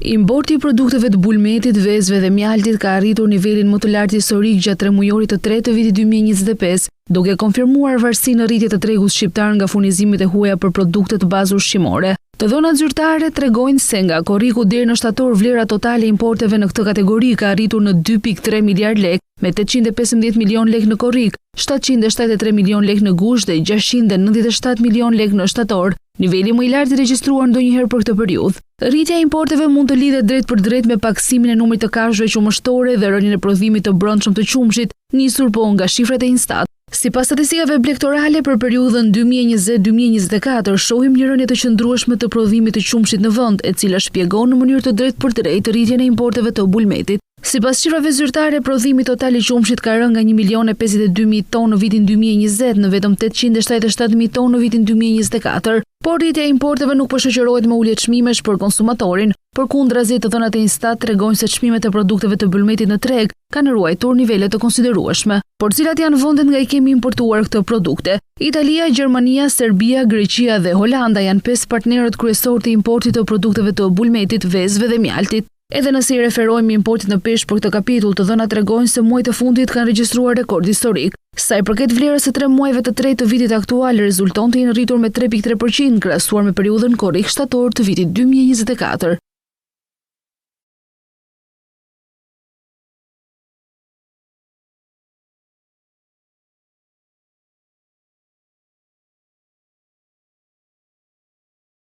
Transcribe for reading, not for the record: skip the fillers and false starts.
Importi I produkteve të bulmetit, vezëve dhe mjaltit ka arritur nivelin më të lartë historik gjatë tremujorit të tretë të vitit 2025, duke konfirmuar varësinë në rritje të tregut shqiptar nga furnizimet e huaja për produkte të bazë ushqimore. Të dhënat zyrtare tregojnë se nga korriku deri në shtator vlera totale e importeve në këtë kategori ka arritur në 2.3 miliard lek, me 815 milion lek në korrik, 773 milion lek në gusht dhe 697 milion lek në shtator, niveli më I lartë I regjistruar ndonjëherë për këtë periudhë. Rritja e importeve mund të lidhet drejt për drejt me paksimin e numrit të kafshëve qumështore dhe rënien e prodhimit të brendshëm të qumshit, nisur po nga shifrat e Instat. Sipas statistikave blegtorale për periudhën 2020-2024, shohim një rënje të qëndrueshme të prodhimit të qumshit në vend, e cila shpjegon në mënyrë të drejtë për drejtë rritjen e importeve të bulmetit. Sipas shifrave zyrtare, prodhimi total I qumshit ka rënë nga 1.052.000 tonë në vitin 2020 në vetëm 877.000 tonë në vitin 2024, por rritja e importeve nuk po shoqërohet me ulje çmimesh për konsumatorin. Përkundrazi, të dhënat e Instat tregojnë se çmimet e produkteve të bulmetit në treg kanë ruajtur nivele të konsiderueshme. Por cilat janë vendet nga I kemi importuar këto produkte? Italia, Gjermania, Serbia, Greqia dhe Holanda janë 5 partnerët kryesorë të importit të produkteve të bulmetit, vezëve dhe mjaltit. Edhe nëse I referojmë importit në peshë për këtë kapitull, të dhënat tregojnë se muajt e fundit kanë regjistruar rekord historik. Sa I përket vlerës së 3 muajve të tretë të vitit aktual, rezultonti I rritur me 3.3% krahasuar me periudhën korrik shtator të vitit 2024.